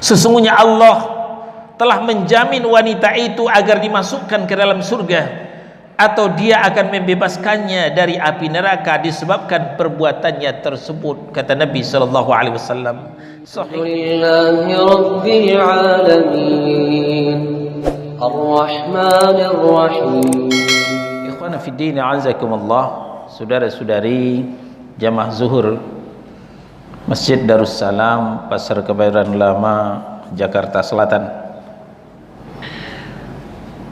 Sesungguhnya Allah telah menjamin wanita itu agar dimasukkan ke dalam surga, atau dia akan membebaskannya dari api neraka disebabkan perbuatannya tersebut, kata Nabi sallallahu alaihi wasallam. Alhamdulillahi rabbil alamin arrahmanir rahim. Ikhwana fi din, azakumullah, saudara-saudari jamaah zuhur Masjid Darussalam, Pasar Kebayoran Lama, Jakarta Selatan.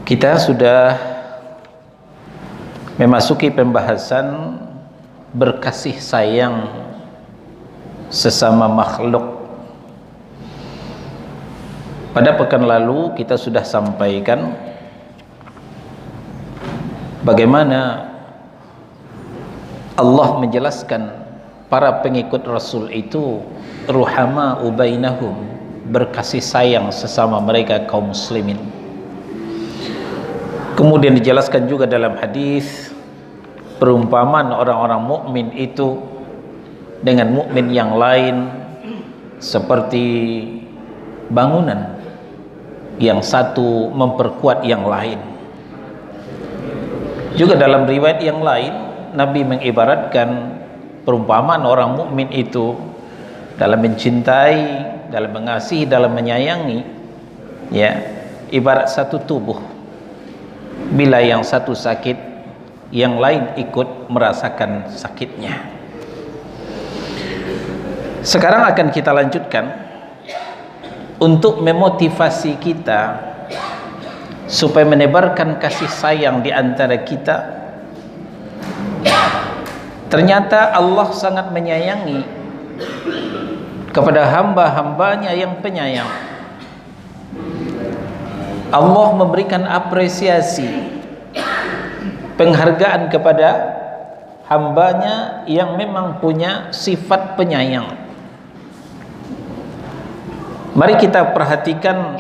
Kita sudah memasuki pembahasan berkasih sayang sesama makhluk. Pada pekan lalu kita sudah sampaikan bagaimana Allah menjelaskan para pengikut Rasul itu ruhama ubainahum, berkasih sayang sesama mereka kaum muslimin. Kemudian dijelaskan juga dalam hadis perumpamaan orang-orang mukmin itu dengan mukmin yang lain seperti bangunan, yang satu memperkuat yang lain. Juga dalam riwayat yang lain Nabi mengibaratkan perumpamaan orang mukmin itu dalam mencintai, dalam mengasihi, dalam menyayangi, ya, ibarat satu tubuh. Bila yang satu sakit, yang lain ikut merasakan sakitnya. Sekarang akan kita lanjutkan untuk memotivasi kita supaya menebarkan kasih sayang di antara kita. Ternyata Allah sangat menyayangi kepada hamba-hambanya yang penyayang. Allah memberikan apresiasi, penghargaan kepada hambanya yang memang punya sifat penyayang. Mari kita perhatikan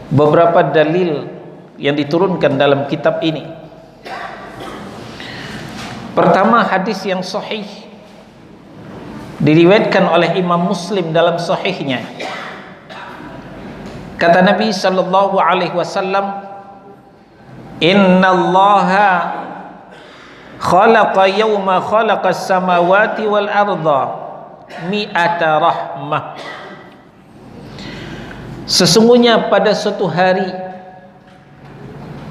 beberapa dalil yang diturunkan dalam kitab ini. Pertama, hadis yang sahih diriwayatkan oleh Imam Muslim dalam sahihnya. Kata Nabi sallallahu alaihi wasallam, "Innallaha khalaqa yawma khalaqas samawati wal arda mi'ata rahmah." Sesungguhnya pada suatu hari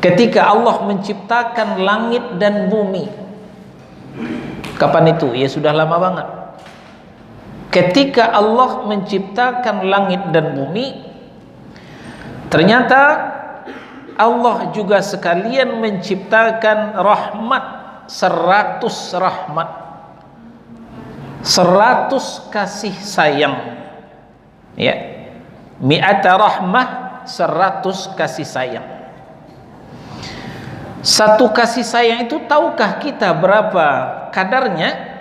ketika Allah menciptakan langit dan bumi. Kapan itu? Ya sudah lama banget. Ketika Allah menciptakan langit dan bumi, ternyata Allah juga sekalian menciptakan rahmat, 100 rahmat, 100 kasih sayang, ya, mi'ata rahmah, 100 kasih sayang. Satu kasih sayang itu tahukah kita berapa kadarnya?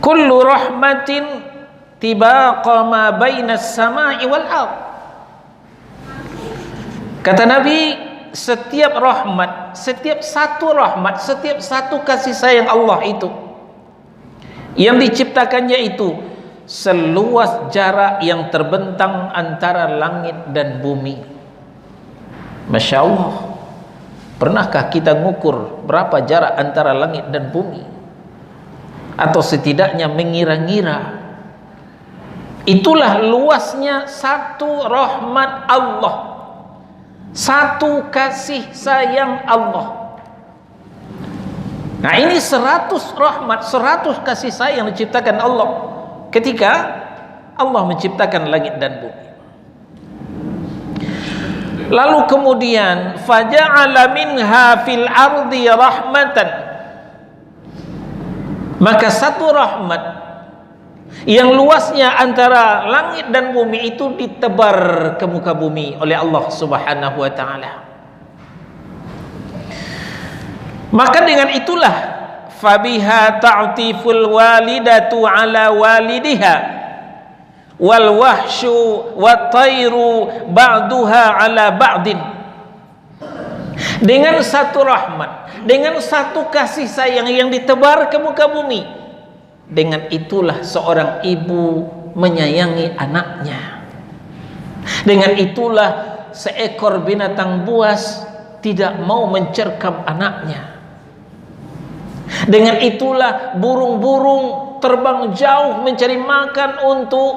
Kullu rahmatin tibaqa ma bainas sama'i wal ardh. Kata Nabi, setiap rahmat, setiap satu kasih sayang Allah itu yang diciptakannya itu seluas jarak yang terbentang antara langit dan bumi. Masya Allah. Pernahkah kita ngukur berapa jarak antara langit dan bumi? Atau setidaknya mengira-ngira. Itulah luasnya satu rahmat Allah, satu kasih sayang Allah. Nah, ini 100 rahmat, 100 kasih sayang diciptakan Allah ketika Allah menciptakan langit dan bumi. Lalu kemudian faja'ala minha fil ardi rahmatan, maka satu rahmat yang luasnya antara langit dan bumi itu ditebar ke muka bumi oleh Allah Subhanahu wa taala. Maka dengan itulah fabiha ta'tiful walidatu ala walidiha wal wahsyu wat tayru ba'duha ala ba'din. Dengan satu rahmat, dengan satu kasih sayang yang ditebar ke muka bumi, dengan itulah seorang ibu menyayangi anaknya. Dengan itulah seekor binatang buas tidak mau mencerkam anaknya. Dengan itulah burung-burung terbang jauh mencari makan untuk,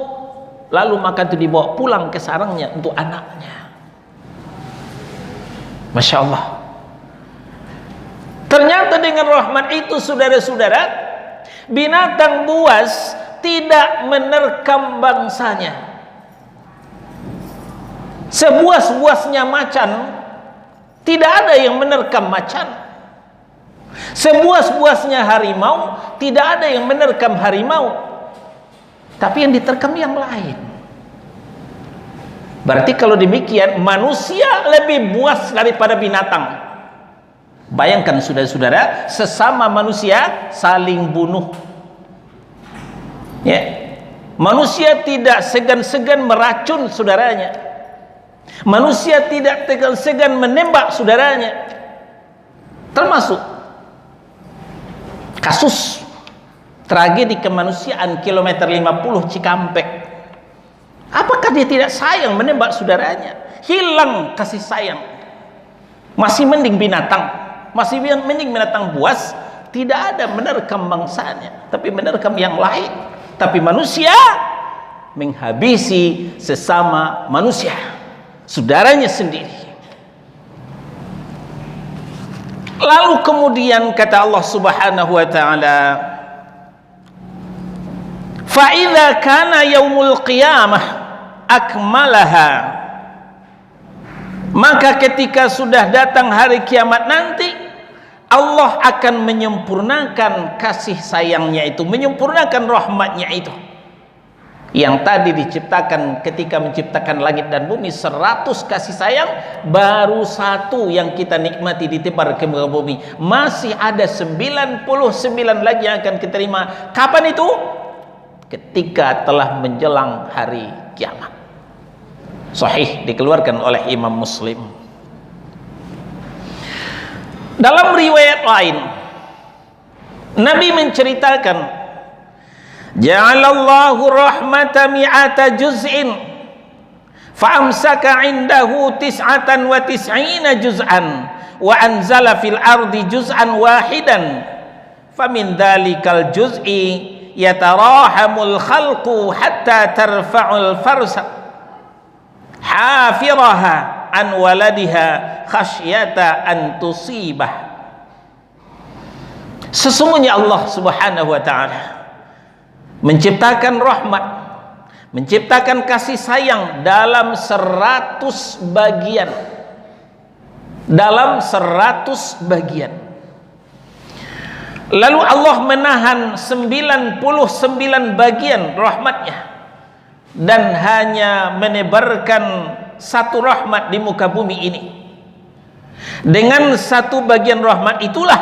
lalu makan itu dibawa pulang ke sarangnya untuk anaknya. Masya Allah. Ternyata dengan rahmat itu, saudara-saudara, binatang buas tidak menerkam bangsanya. Sebuas-buasnya macan, tidak ada yang menerkam macan. Sebuas-buasnya harimau, tidak ada yang menerkam harimau. Tapi yang diterkam yang lain. Berarti kalau demikian, manusia lebih buas daripada binatang. Bayangkan saudara-saudara, sesama manusia saling bunuh. Ya. Manusia tidak segan-segan meracun saudaranya. Manusia tidak segan menembak saudaranya. Termasuk kasus tragedi kemanusiaan kilometer 50 Cikampek. Apakah dia tidak sayang menembak saudaranya? Hilang kasih sayang. Masih mending binatang, masih mending binatang buas, tidak ada menerkam bangsanya, tapi menerkam yang lain. Tapi manusia menghabisi sesama manusia, saudaranya sendiri. Lalu kemudian kata Allah Subhanahu wa taala, fa idza kana yaumul qiyamah akmalaha, maka ketika sudah datang hari kiamat nanti, Allah akan menyempurnakan kasih sayangnya itu, menyempurnakan rahmatnya itu. Yang tadi diciptakan ketika menciptakan langit dan bumi 100 kasih sayang, baru 1 yang kita nikmati ditebar ke muka bumi. Masih ada 99 lagi yang akan kita terima. Kapan itu? Ketika telah menjelang hari kiamat. Sahih, dikeluarkan oleh Imam Muslim. Dalam riwayat lain, Nabi menceritakan, ja'alallahu rahmata mi'ata juz'in fa'amsaka indahu 99 juz'an wa anzala fil ardi juz'an wahidan famin dhalikal juz'i yatarahamul khalqu hatta tarfa'ul farsa hafiraha an waladiha khasyata an tusibah. Sesungguhnya Allah Subhanahu wa taala menciptakan rahmat, menciptakan kasih sayang dalam 100 bagian. Dalam 100 bagian. Lalu Allah menahan 99 bagian rahmatnya dan hanya menebarkan 1 rahmat di muka bumi ini. Dengan 1 bagian rahmat itulah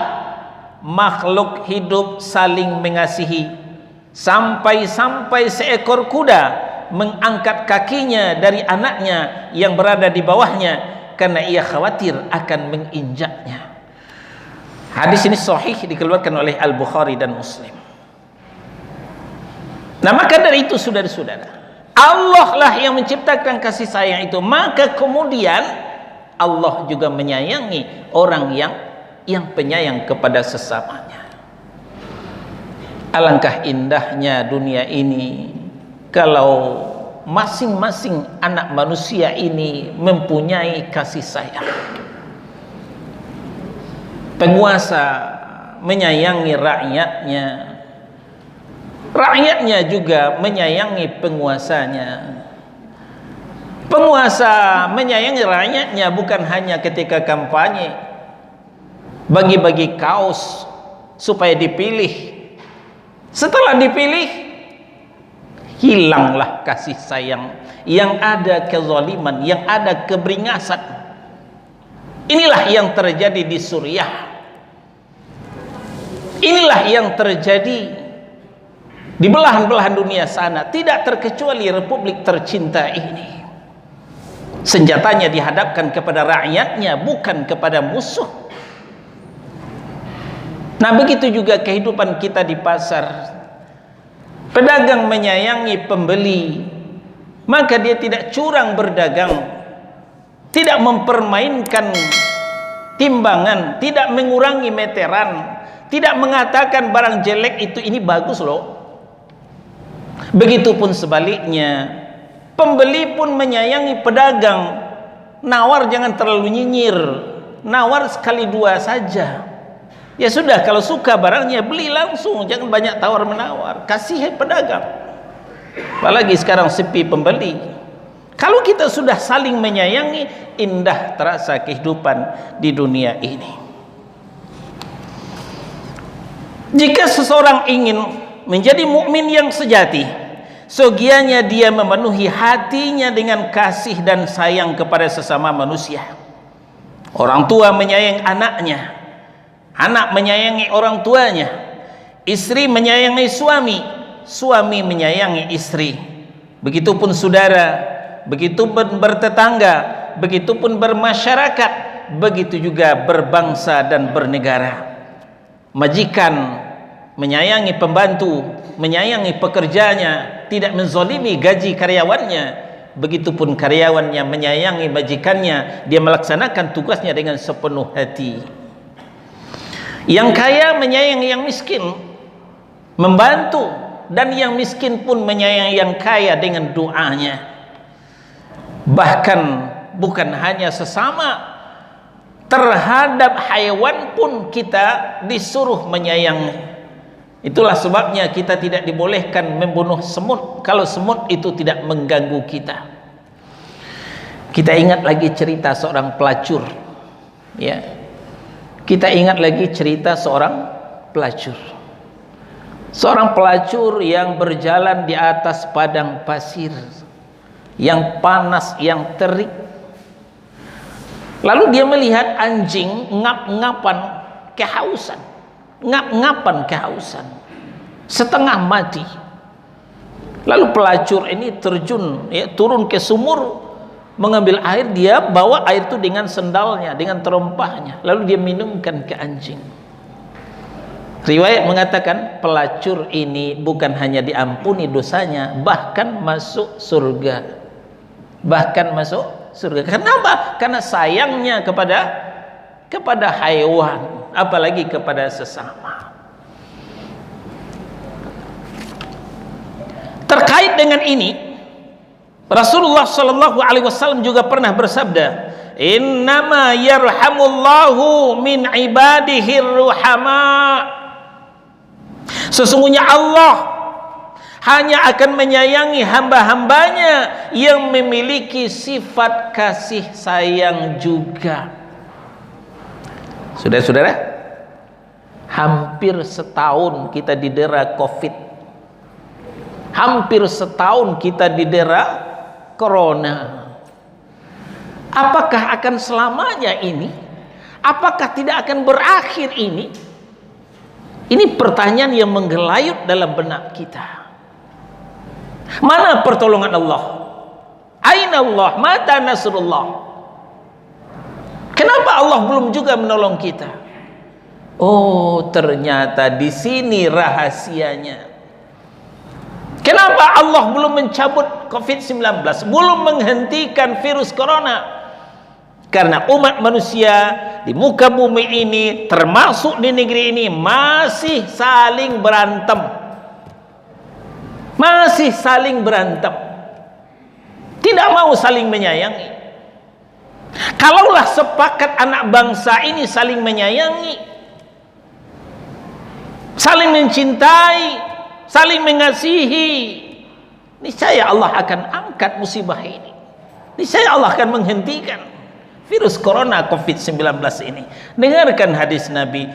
makhluk hidup saling mengasihi, sampai-sampai seekor kuda mengangkat kakinya dari anaknya yang berada di bawahnya karena ia khawatir akan menginjaknya. Hadis ini sahih, dikeluarkan oleh Al-Bukhari dan Muslim. Nah, maka dari itu saudara-saudara, Allah lah yang menciptakan kasih sayang itu, maka kemudian Allah juga menyayangi orang yang penyayang kepada sesamanya. Alangkah indahnya dunia ini kalau masing-masing anak manusia ini mempunyai kasih sayang. Penguasa menyayangi rakyatnya, rakyatnya juga menyayangi penguasanya. Penguasa menyayangi rakyatnya bukan hanya ketika kampanye, bagi-bagi kaos supaya dipilih. Setelah dipilih, hilanglah kasih sayang, yang ada kezaliman, yang ada keberingasan. Inilah yang terjadi di Suriah. Inilah yang terjadi di belahan-belahan dunia sana, tidak terkecuali Republik tercinta ini. Senjatanya dihadapkan kepada rakyatnya, bukan kepada musuh. Nah, begitu juga kehidupan kita di pasar. Pedagang menyayangi pembeli, maka dia tidak curang berdagang, tidak mempermainkan timbangan, tidak mengurangi meteran, tidak mengatakan barang jelek itu ini bagus loh. Begitupun sebaliknya, pembeli pun menyayangi pedagang, nawar jangan terlalu nyinyir, nawar sekali dua saja. Ya sudah, kalau suka barangnya beli langsung, jangan banyak tawar menawar. Kasih pedagang. Apalagi sekarang sepi pembeli. Kalau kita sudah saling menyayangi, indah terasa kehidupan di dunia ini. Jika seseorang ingin menjadi mukmin yang sejati, segianya dia memenuhi hatinya dengan kasih dan sayang kepada sesama manusia. Orang tua menyayangi anaknya, anak menyayangi orang tuanya, istri menyayangi suami, suami menyayangi istri. Begitupun saudara, begitupun bertetangga, begitupun bermasyarakat, begitu juga berbangsa dan bernegara. Majikan menyayangi pembantu, menyayangi pekerjanya, tidak menzalimi gaji karyawannya. Begitupun karyawannya menyayangi majikannya, dia melaksanakan tugasnya dengan sepenuh hati. Yang kaya menyayangi yang miskin, membantu, dan yang miskin pun menyayangi yang kaya dengan doanya. Bahkan bukan hanya sesama, terhadap hewan pun kita disuruh menyayangi. Itulah sebabnya kita tidak dibolehkan membunuh semut kalau semut itu tidak mengganggu kita. Kita ingat lagi cerita seorang pelacur, ya. Kita ingat lagi cerita seorang pelacur. Seorang pelacur yang berjalan di atas padang pasir yang panas, yang terik. Lalu dia melihat anjing ngap-ngapan kehausan. Ngap-ngapan kehausan. Setengah mati. Lalu pelacur ini terjun, ya, turun ke sumur, mengambil air. Dia bawa air itu dengan sendalnya, dengan terompahnya, lalu dia minumkan ke anjing. Riwayat mengatakan pelacur ini bukan hanya diampuni dosanya, bahkan masuk surga. Bahkan masuk surga. Kenapa? Karena sayangnya kepada hewan, apalagi kepada sesama. Terkait dengan ini, Rasulullah sallallahu alaihi wasallam juga pernah bersabda, "Innama yarhamullahu min ibadihi ruhama." Sesungguhnya Allah hanya akan menyayangi hamba-hambanya yang memiliki sifat kasih sayang juga. Saudara-saudara, hampir setahun kita didera Covid. Hampir setahun kita didera Corona. Apakah akan selamanya ini? Apakah tidak akan berakhir ini? Ini pertanyaan yang menggelayut dalam benak kita. Mana pertolongan Allah? Aina Allah? Mata nasrullah? Kenapa Allah belum juga menolong kita? Oh, ternyata di sini rahasianya. Kenapa Allah belum mencabut COVID-19, belum menghentikan virus corona? Karena umat manusia di muka bumi ini, termasuk di negeri ini, masih saling berantem. Masih saling berantem. Tidak mau saling menyayangi. Kalaulah sepakat anak bangsa ini saling menyayangi, saling mencintai, saling mengasihi, niscaya Allah akan angkat musibah ini. Niscaya Allah akan menghentikan virus corona COVID-19 ini. Dengarkan hadis Nabi,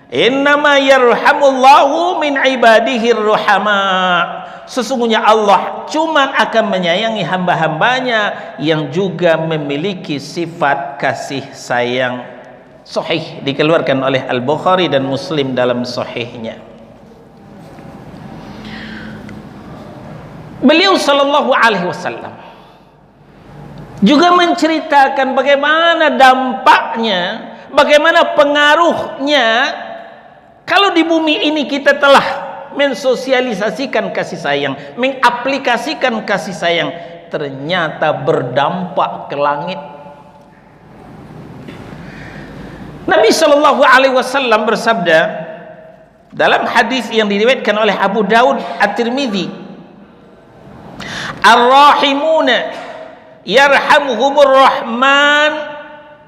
"Innama yarhamullahu min ibadihi ruhama." Sesungguhnya Allah cuma akan menyayangi hamba-hambanya yang juga memiliki sifat kasih sayang. Sahih, dikeluarkan oleh Al-Bukhari dan Muslim dalam sahihnya. Beliau sallallahu alaihi wasallam juga menceritakan bagaimana dampaknya, bagaimana pengaruhnya kalau di bumi ini kita telah mensosialisasikan kasih sayang, mengaplikasikan kasih sayang, ternyata berdampak ke langit. Nabi Shallallahu Alaihi Wasallam bersabda dalam hadis yang diriwayatkan oleh Abu Daud At-Tirmidzi, Ar-Rahimuna yarhamuhumur Rahman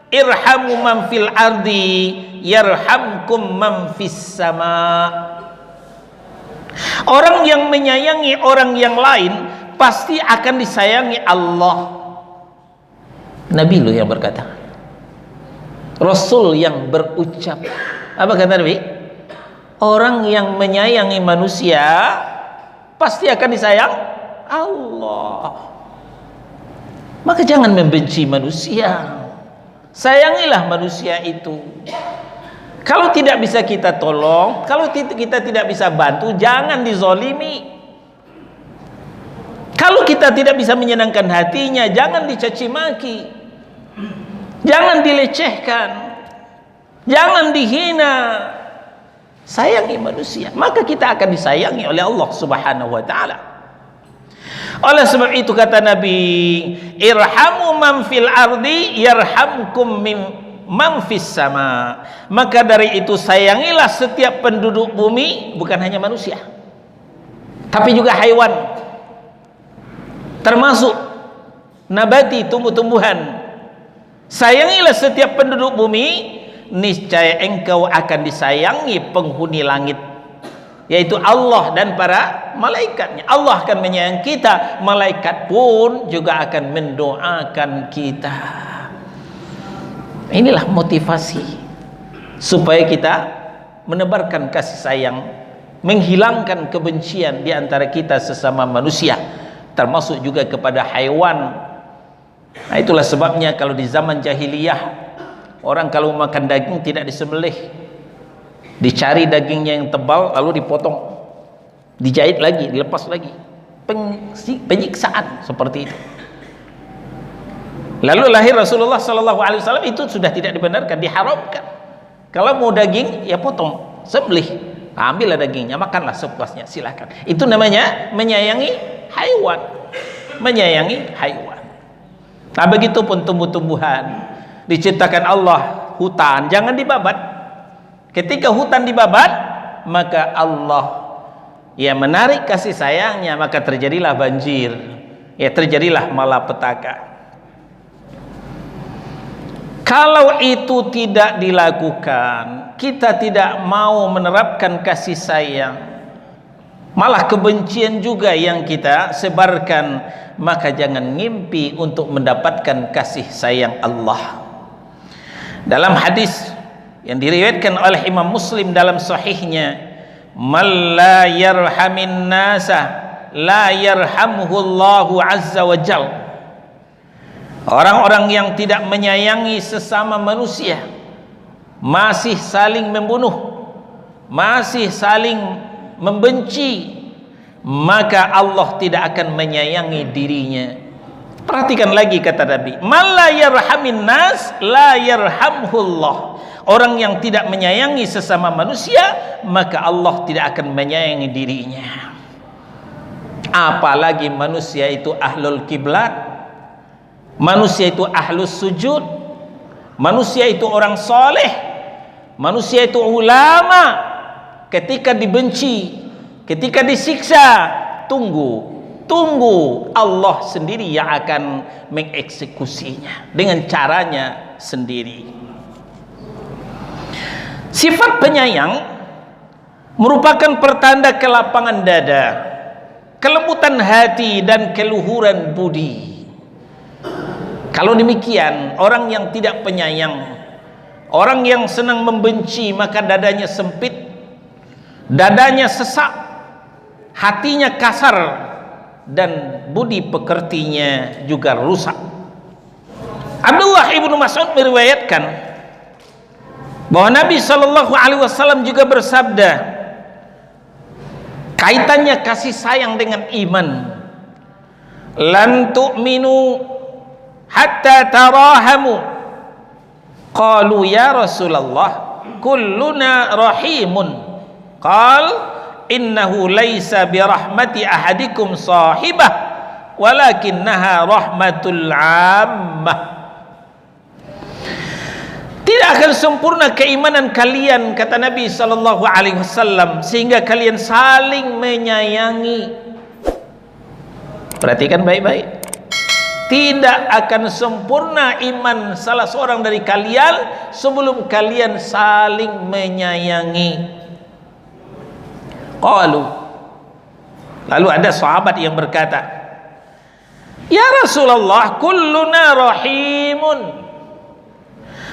irhamu man fil ardi yarhamkum man fis sama. Orang yang menyayangi orang yang lain pasti akan disayangi Allah. Nabi loh yang berkata, Rasul yang berucap. Apa kata Nabi? Orang yang menyayangi manusia pasti akan disayang Allah. Maka jangan membenci manusia, sayangilah manusia itu. Kalau tidak bisa kita tolong, kalau kita tidak bisa bantu, jangan dizolimi. Kalau kita tidak bisa menyenangkan hatinya, jangan dicaci maki, jangan dilecehkan, jangan dihina. Sayangi manusia, maka kita akan disayangi oleh Allah Subhanahu wa taala. Oleh sebab itu kata Nabi, irhamu man fil ardi yarhamkum man fis sama. Maka dari itu sayangilah setiap penduduk bumi, bukan hanya manusia, tapi juga hewan, termasuk nabati, tumbuh-tumbuhan. Sayangilah setiap penduduk bumi, niscaya engkau akan disayangi penghuni langit, yaitu Allah dan para malaikatnya. Allah akan menyayangi kita, malaikat pun juga akan mendoakan kita. Inilah motivasi supaya kita menebarkan kasih sayang, menghilangkan kebencian di antara kita sesama manusia, termasuk juga kepada hewan. Nah, itulah sebabnya kalau di zaman jahiliyah, orang kalau makan daging tidak disembelih, dicari dagingnya yang tebal lalu dipotong, dijahit lagi, dilepas lagi. Penyiksaan seperti itu. Lalu lahir Rasulullah Sallallahu Alaihi Wasallam, itu sudah tidak dibenarkan, diharamkan. Kalau mau daging ya potong, sembelih, ambillah dagingnya, makanlah sepuasnya, silakan. Itu namanya menyayangi hewan, menyayangi hewan. Nah, begitu pun tumbuh-tumbuhan. Diciptakan Allah hutan, jangan dibabat. Ketika hutan dibabat, maka Allah ya menarik kasih sayangnya, maka terjadilah banjir, ya terjadilah malapetaka. Kalau itu tidak dilakukan, kita tidak mau menerapkan kasih sayang, malah kebencian juga yang kita sebarkan, maka jangan ngimpi untuk mendapatkan kasih sayang Allah. Dalam hadis yang diriwayatkan oleh Imam Muslim dalam sahihnya, man la yarhamin nasa la yarhamhullahu azza wa jalla. Orang-orang yang tidak menyayangi sesama manusia, masih saling membunuh, masih saling membenci, maka Allah tidak akan menyayangi dirinya. Perhatikan lagi kata Nabi, man la yarhamin nas la yarhamhullah. Orang yang tidak menyayangi sesama manusia, maka Allah tidak akan menyayangi dirinya. Apalagi manusia itu ahlul kiblat, manusia itu ahlus sujud, manusia itu orang soleh, manusia itu ulama. Ketika dibenci, ketika disiksa, tunggu Allah sendiri yang akan mengeksekusinya dengan caranya sendiri. Sifat penyayang merupakan pertanda kelapangan dada, kelembutan hati, dan keluhuran budi. Kalau demikian, orang yang tidak penyayang, orang yang senang membenci, maka dadanya sempit, dadanya sesak, hatinya kasar, dan budi pekertinya juga rusak. Abdullah ibnu Mas'ud meriwayatkan bahwa Nabi Shallallahu Alaihi Wasallam juga bersabda, kaitannya kasih sayang dengan iman, lan tu'minu hatta tarahamu. Qalu ya Rasulullah kulluna rahimun. Qal innahu laisa birahmati ahadikum sahibah walakinnaha rahmatul ammah. Tidak akan sempurna keimanan kalian, kata Nabi sallallahu alaihi wasallam, sehingga kalian saling menyayangi. Perhatikan baik-baik. Tidak akan sempurna iman salah seorang dari kalian sebelum kalian saling menyayangi. Qalu, lalu ada sahabat yang berkata, ya Rasulullah, kulluna rahimun.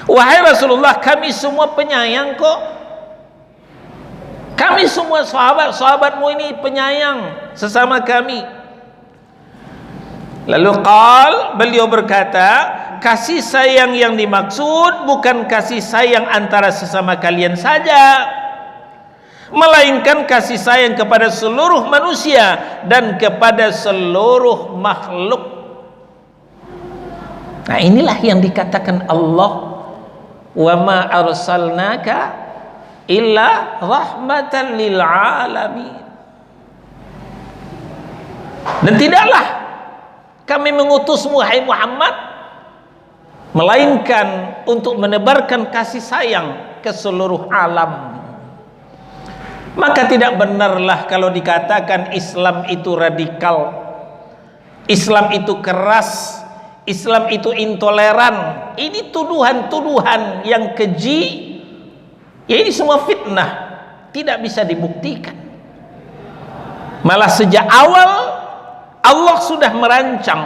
Wahai Rasulullah, kami semua penyayang kok. Kami semua sahabat-sahabatmu ini penyayang sesama kami. Lalu beliau berkata, kasih sayang yang dimaksud bukan kasih sayang antara sesama kalian saja, melainkan kasih sayang kepada seluruh manusia dan kepada seluruh makhluk. Nah, inilah yang dikatakan Allah, wa ma arsalnaka illa rahmatan lil alamin. Dan tidaklah kami mengutusmu, hai Muhammad, melainkan untuk menebarkan kasih sayang ke seluruh alam. Maka tidak benarlah kalau dikatakan Islam itu radikal, Islam itu keras, Islam itu intoleran. Ini tuduhan-tuduhan yang keji. Ya, ini semua fitnah, tidak bisa dibuktikan. Malah sejak awal Allah sudah merancang,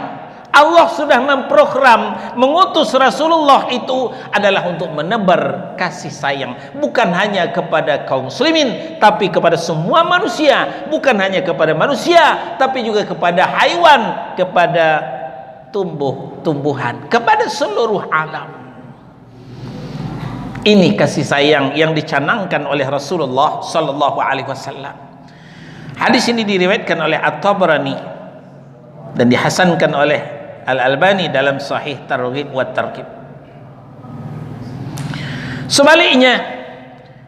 Allah sudah memprogram mengutus Rasulullah itu adalah untuk menebar kasih sayang, bukan hanya kepada kaum muslimin, tapi kepada semua manusia. Bukan hanya kepada manusia, tapi juga kepada haiwan, kepada tumbuh-tumbuhan, kepada seluruh alam. Ini kasih sayang yang dicanangkan oleh Rasulullah sallallahu alaihi wasallam. Hadis ini diriwayatkan oleh At-Tabrani dan dihasankan oleh Al-Albani dalam Sahih Targhib wa Tarhib. Sebaliknya,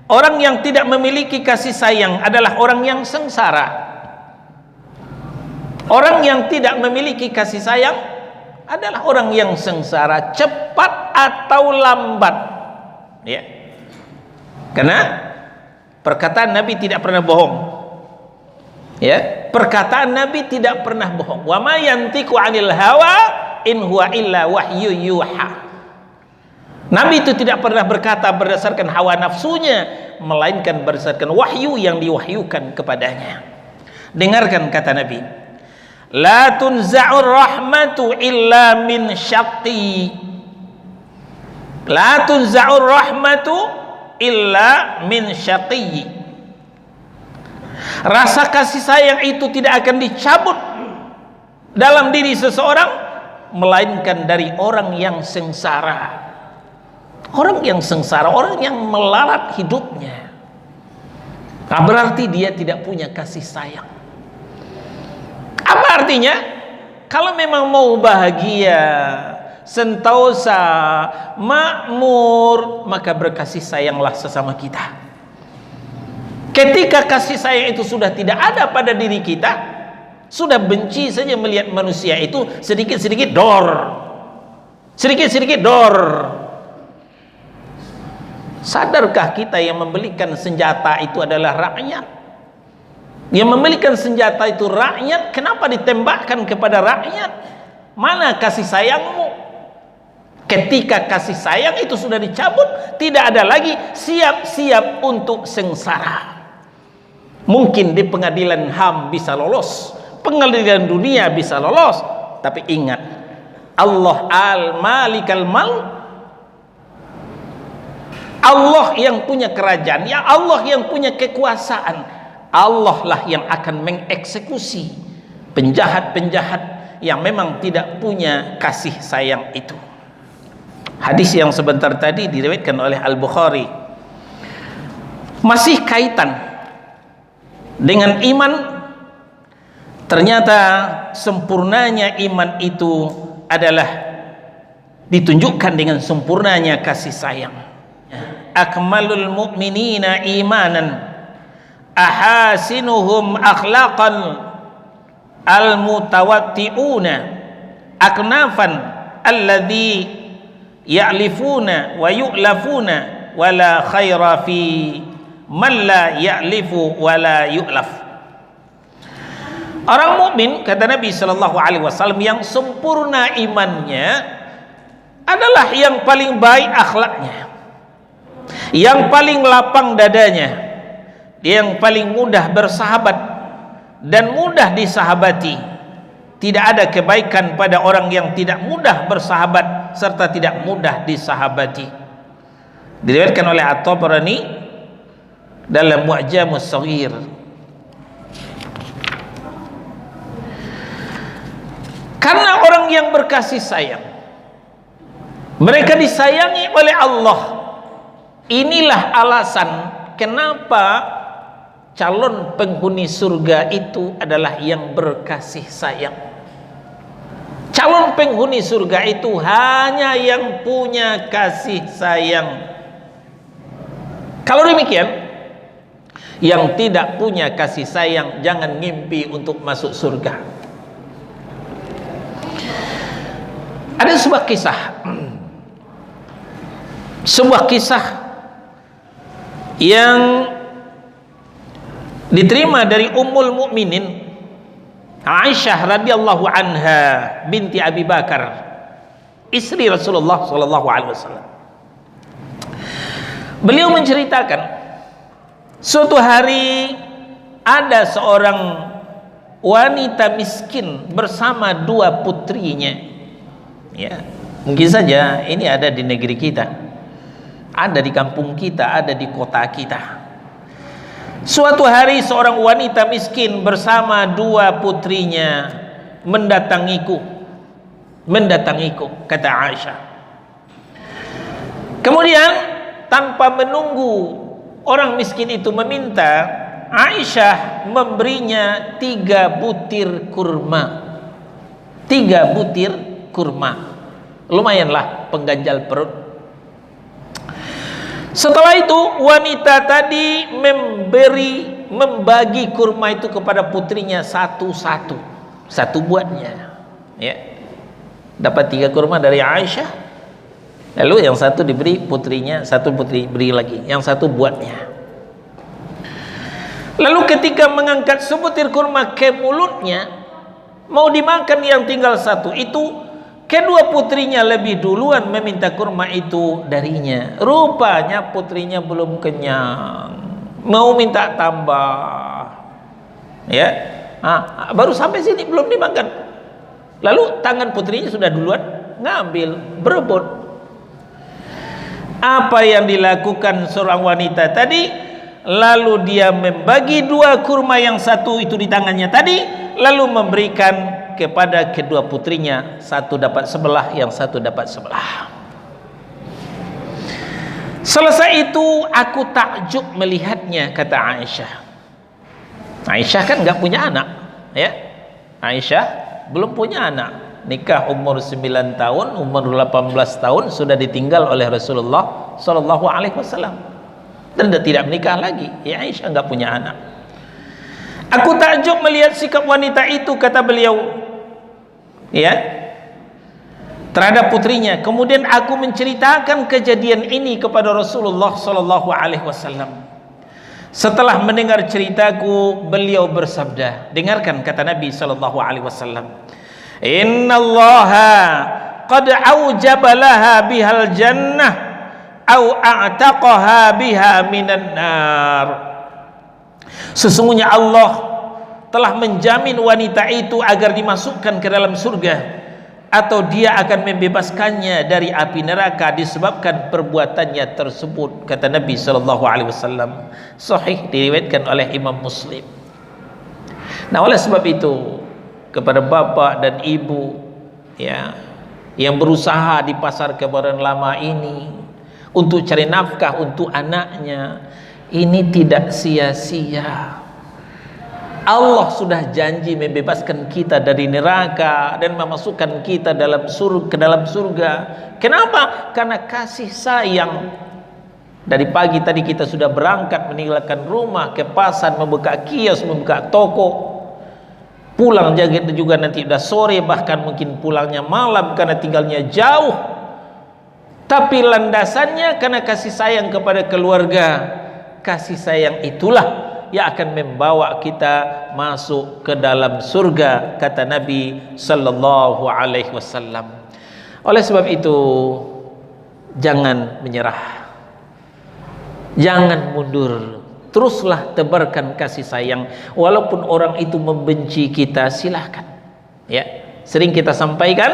orang yang tidak memiliki kasih sayang adalah orang yang sengsara. Orang yang tidak memiliki kasih sayang adalah orang yang sengsara, cepat atau lambat, ya. Karena perkataan Nabi tidak pernah bohong, ya. Perkataan Nabi tidak pernah bohong. Wa ma yantiqu 'anil hawa in huwa illa wahyu yuha. Nabi itu tidak pernah berkata berdasarkan hawa nafsunya, melainkan berdasarkan wahyu yang diwahyukan kepadanya. Dengarkan kata Nabi, la tunza'ur rahmatu illa min syaqi. La tunza'ur rahmatu illa min syaqi. Rasa kasih sayang itu tidak akan dicabut dalam diri seseorang melainkan dari orang yang sengsara. Orang yang sengsara, orang yang melarat hidupnya. Nah, berarti dia tidak punya kasih sayang. Apa artinya? Kalau memang mau bahagia, sentosa, makmur, maka berkasih sayanglah sesama kita. Ketika kasih sayang itu sudah tidak ada pada diri kita, sudah benci saja melihat manusia itu sedikit-sedikit dor, sedikit-sedikit dor. Sadarkah kita yang membelikan senjata itu adalah rakyat? Yang membelikan senjata itu rakyat, kenapa ditembakkan kepada rakyat? Mana kasih sayangmu? Ketika kasih sayang itu sudah dicabut, tidak ada lagi siap-siap untuk sengsara. Mungkin di pengadilan HAM bisa lolos, pengadilan dunia bisa lolos, tapi ingat, Allah al-Malikal Mulk, Allah yang punya kerajaan, ya Allah yang punya kekuasaan, Allah lah yang akan mengeksekusi penjahat-penjahat yang memang tidak punya kasih sayang itu. Hadis yang sebentar tadi diriwayatkan oleh Al-Bukhari, masih kaitan dengan iman. Ternyata sempurnanya iman itu adalah ditunjukkan dengan sempurnanya kasih sayang. Akmalul mu'minina imanan ahasinuhum akhlaqan al-mutawatti'una aknafan alladhi ya'lifuna wa yu'lafuna wala khaira fi man la ya'lifu wala yu'laf. Orang mukmin, kata Nabi sallallahu alaihi wasallam, yang sempurna imannya adalah yang paling baik akhlaknya, yang paling lapang dadanya, yang paling mudah bersahabat dan mudah disahabati. Tidak ada kebaikan pada orang yang tidak mudah bersahabat serta tidak mudah disahabati. Diriwayatkan oleh At-Tabarani dalam Mu'jamus Shaghir. Karena orang yang berkasih sayang, mereka disayangi oleh Allah. Inilah alasan kenapa calon penghuni surga itu adalah yang berkasih sayang. Calon penghuni surga itu hanya yang punya kasih sayang. Kalau demikian, yang tidak punya kasih sayang jangan ngimpi untuk masuk surga. Ada sebuah kisah, sebuah kisah yang diterima dari Ummul Mukminin Aisyah radhiyallahu anha binti Abi Bakar, istri Rasulullah sallallahu alaihi wasallam. Beliau menceritakan, suatu hari ada seorang wanita miskin bersama dua putrinya. Ya, mungkin saja ini ada di negeri kita, ada di kampung kita, ada di kota kita. Suatu hari seorang wanita miskin bersama dua putrinya mendatangiku, kata Aisyah. Kemudian tanpa menunggu orang miskin itu meminta, Aisyah memberinya 3 butir kurma. 3 butir kurma, lumayanlah pengganjal perut. Setelah itu wanita tadi membagi kurma itu kepada putrinya satu-satu, satu buatnya. Ya, dapat 3 kurma dari Aisyah, lalu yang satu diberi putrinya, satu putri beri lagi, yang satu buatnya. Lalu ketika mengangkat sebutir kurma ke mulutnya, mau dimakan yang tinggal satu itu, kedua putrinya lebih duluan meminta kurma itu darinya. Rupanya putrinya belum kenyang, mau minta tambah. Ya, baru sampai sini belum dimakan. Lalu tangan putrinya sudah duluan ngambil, berebut. Apa yang dilakukan seorang wanita tadi? Lalu dia membagi 2 kurma, yang satu itu di tangannya tadi, lalu memberikan kepada kedua putrinya, satu dapat sebelah, yang satu dapat sebelah. Selesai itu aku takjub melihatnya, kata Aisyah. Aisyah kan nggak punya anak, ya. Aisyah belum punya anak, nikah umur 9 tahun, umur 18 tahun sudah ditinggal oleh Rasulullah sallallahu alaihi wasallam dan tidak menikah lagi. Ya, Aisyah nggak punya anak. Aku takjub melihat sikap wanita itu, kata beliau, ya, terhadap putrinya. Kemudian aku menceritakan kejadian ini kepada Rasulullah sallallahu alaihi wasallam. Setelah mendengar ceritaku, beliau bersabda, dengarkan kata Nabi sallallahu alaihi wasallam, "Innallaha qad aujaba laha bihal jannah au a'taqaha biha minan nar." Sesungguhnya Allah telah menjamin wanita itu agar dimasukkan ke dalam surga, atau dia akan membebaskannya dari api neraka disebabkan perbuatannya tersebut, kata Nabi sallallahu alaihi wasallam. Sahih, diriwayatkan oleh Imam Muslim. Nah, oleh sebab itu kepada bapak dan ibu, ya, yang berusaha di pasar Kebayoran Lama ini untuk cari nafkah untuk anaknya, ini tidak sia-sia. Allah sudah janji membebaskan kita dari neraka dan memasukkan kita ke dalam surga. Kenapa? Karena kasih sayang Dari pagi tadi kita sudah berangkat meninggalkan rumah, ke pasar, membuka kios, membuka toko. Pulang juga nanti udah sore, bahkan mungkin pulangnya malam karena tinggalnya jauh. Tapi landasannya karena kasih sayang kepada keluarga. Kasih sayang itulah yang akan membawa kita masuk ke dalam surga, kata Nabi sallallahu alaihi wasallam. Oleh sebab itu, jangan menyerah. Jangan mundur, teruslah tebarkan kasih sayang. Walaupun orang itu membenci kita, silahkan. Ya, sering kita sampaikan,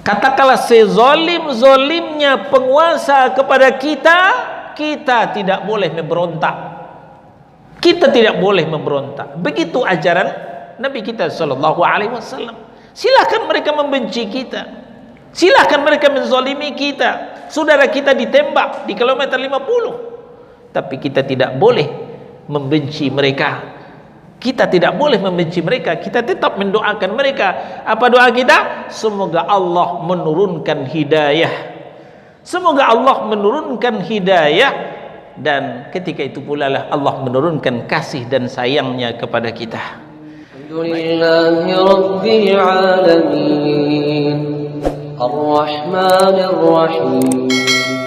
katakanlah sezolim-zolimnya penguasa kepada kita, kita tidak boleh memberontak. Kita tidak boleh memberontak. Begitu ajaran Nabi kita sallallahu alaihi wasallam. Silahkan mereka membenci kita, silahkan mereka menzalimi kita. Saudara kita ditembak di kilometer 50, tapi kita tidak boleh membenci mereka. Kita tidak boleh membenci mereka. Kita tetap mendoakan mereka. Apa doa kita? Semoga Allah menurunkan hidayah. Semoga Allah menurunkan hidayah, dan ketika itu pula lah Allah menurunkan kasih dan sayangnya kepada kita. Alhamdulillahi Rabbil Alamin, Ar-Rahmanir Rahim.